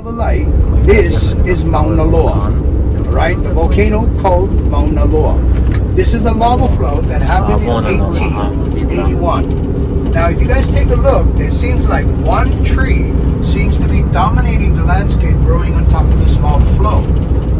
of light. This is Mauna Loa, right? The volcano called Mauna Loa. This is the lava flow that happened in 1881. Now, if you guys take a look, it seems like one tree seems to be dominating the landscape, growing on top of this lava flow,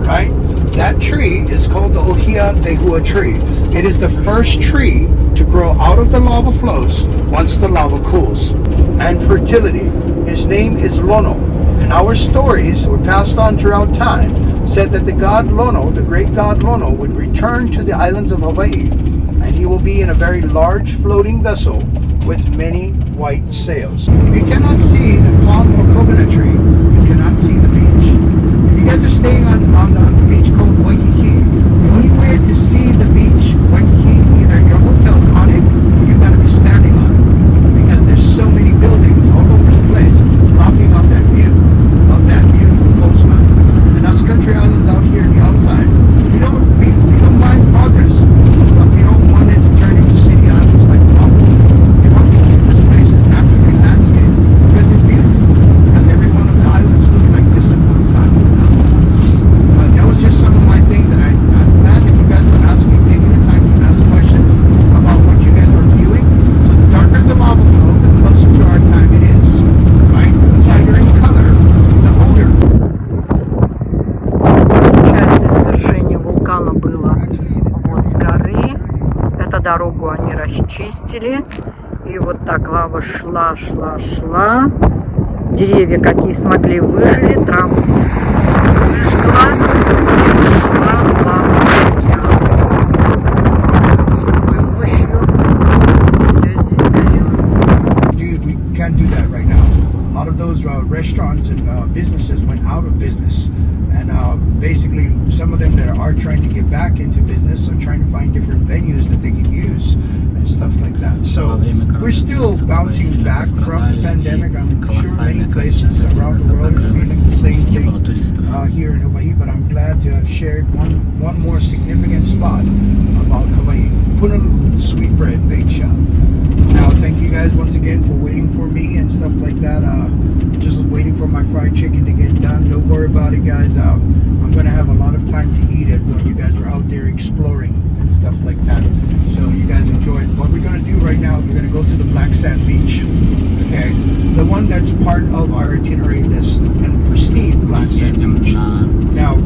right? That tree is called the Ohia Lehua tree. It is the first tree to grow out of the lava flows once the lava cools. And fertility. His name is Lono. And our stories were passed on throughout time, said that the god Lono, the great god Lono, would return to the islands of Hawaii, and he will be in a very large floating vessel with many white sails. If you cannot see the palm or coconut tree, you cannot see the beach. If you guys are staying on the beach called Waikiki, the only way to see the beach, Waikiki, either your hotel's on it or you gotta be standing on it, because there's so many buildings all over the place blocking out that view of that beautiful coastline. And us country islands out here on the outside, we don't mind progress, but we don't want it to turn into city islands like Maui. We want to keep this place as naturally landscaped because it's beautiful. Because every one of the islands looked like this at one time. But that was just some of my things that I'm glad that you guys were asking, taking the time to ask questions about what you guys were viewing. So the darker the lava flow, the closer to our time it is. Right? The lighter in color, the older. Получается, извержение вулкана было вот с горы. Эту дорогу они расчистили. И вот так лава шла. Деревья, какие смогли, выжили. Траву выжгла. И ушла лава в океан. С какой мощью все здесь горело. Dude, we can't do that right now. A lot of those restaurants and businesses went out of business. And basically, some of them that are trying to get back into business are trying to find different venues that they can use and stuff like that. So we're still bouncing back from the pandemic. I'm sure many places around the world is feeling the same thing here in Hawaii. But I'm glad to have shared one more significant spot about Hawaii. Punaluu Sweet Bread Bake Shop. Now, thank you guys once again for waiting for me and stuff like that. Just waiting for my fried chicken to get done. Don't worry about it, guys. I'm gonna have a lot of time to eat it while you guys are out there exploring and stuff like that. So you guys enjoy it. What we're gonna do right now is we're gonna go to the Black Sand Beach. Okay, the one that's part of our itinerary list, and pristine Black Sand Beach. Now,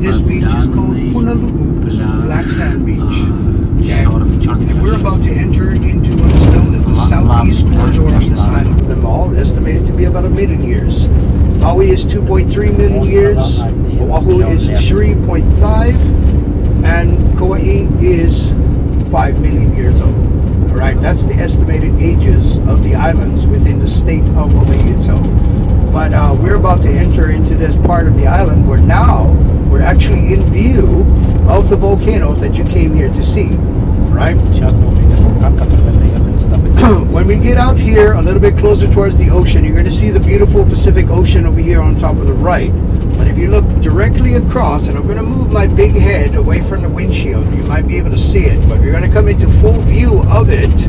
this beach is called Punaluu Black Sand Beach. Okay, and we're about to enter into what is known as the southeast corridor of this island. Them all estimated to be about 1 million years. Maui is 2.3 million years. Oahu is 3.5, and Kauai is 5 million years old. All right, that's the estimated ages of the islands within the state of Hawaii itself. But we're about to enter into this part of the island where now we're actually in view of the volcano that you came here to see. Right? When we get out here a little bit closer towards the ocean, you're going to see the beautiful Pacific Ocean over here on top of the right. But if you look directly across, and I'm going to move my big head away from the windshield, you might be able to see it, but you're going to come into full view of it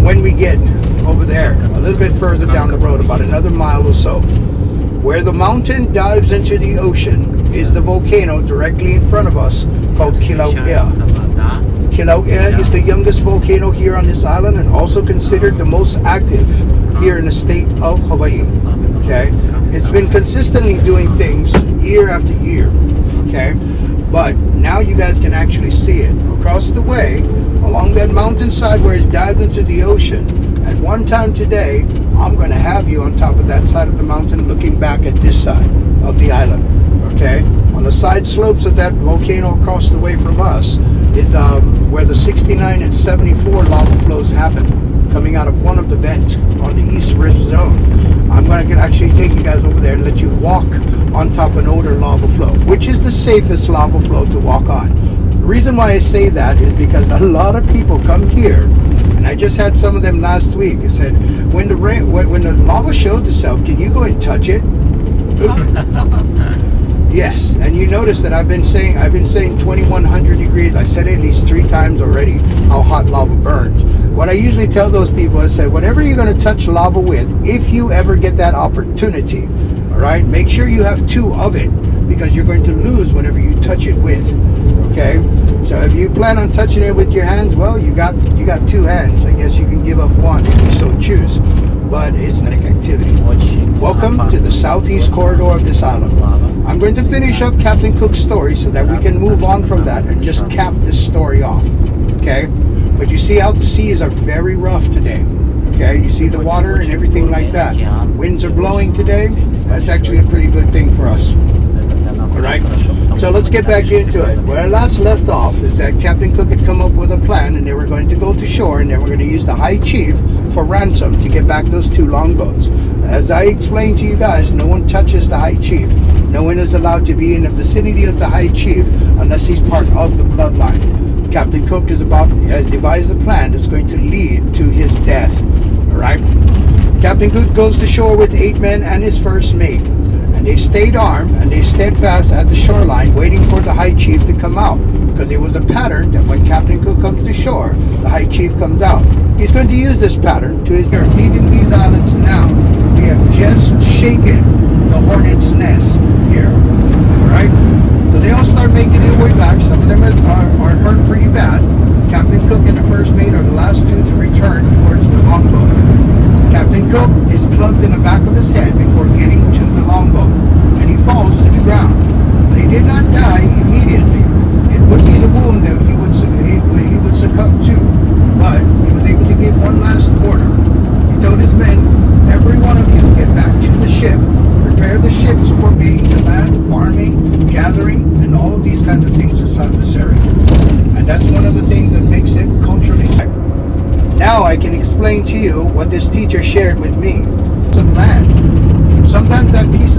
when we get over there, a little bit further down the road, about another mile or so. Where the mountain dives into the ocean is the volcano directly in front of us called Kilauea. Kilauea is the youngest volcano here on this island and also considered the most active here in the state of Hawaii. Okay, it's been consistently doing things year after year. Okay, but now you guys can actually see it across the way along that mountainside where it dives into the ocean. At one time today, I'm going to have you on top of that side of the mountain looking back at this side of the island. Okay, on the side slopes of that volcano across the way from us is where the 69 and 74 lava flows happen, coming out of one of the vents on the East Rift Zone. I'm going to actually take you guys over there and let you walk on top of an older lava flow, which is the safest lava flow to walk on. The reason why I say that is because a lot of people come here, and I just had some of them last week. I said, when the lava shows itself, can you go and touch it? Yes, and you notice that I've been saying 2100 degrees. I said it at least 3 times already, how hot lava burns. What I usually tell those people, I say, whatever you're going to touch lava with, if you ever get that opportunity, all right? Make sure you have 2 of it, because you're going to lose whatever you touch it with. Okay, so if you plan on touching it with your hands, well, you got 2 hands. I guess you can give up 1 if you so choose, but it's not an activity. Welcome to the southeast corridor of this island. I'm going to finish up Captain Cook's story so that we can move on from that and just cap this story off. Okay, but you see how the seas are very rough today. Okay, you see the water and everything like that. Winds are blowing today. That's actually a pretty good thing for us. Alright, so let's get back into it. Where I last left off is that Captain Cook had come up with a plan, and they were going to go to shore, and they were going to use the High Chief for ransom to get back those 2 longboats. As I explained to you guys, no one touches the High Chief. No one is allowed to be in the vicinity of the High Chief unless he's part of the bloodline. Captain Cook has devised a plan that's going to lead to his death. Alright, Captain Cook goes to shore with 8 men and his first mate. And they stayed armed and they steadfast at the shoreline, waiting for the High Chief to come out, because it was a pattern that when Captain Cook comes to shore, the High Chief comes out. He's going to use this pattern to his leaving these islands now. We have just shaken the hornet's nest here. Alright, so they all start making their way back. Some of them are hurt pretty bad. Captain Cook and the first mate are the last 2 to return towards the longboat. Captain Cook is clubbed in the back of his head before getting to the longboat, and he falls to the ground. But he did not die immediately. It would be the wound that he would succumb to, but he was able to get one last order. He told his men, every one of you get back to the ship, prepare the ships for being to land, farming, gathering, and all of these kinds of things inside this area. And that's one of the things that makes it culturally safe. Now I can explain to you what this teacher shared with me. Some land. Sometimes that piece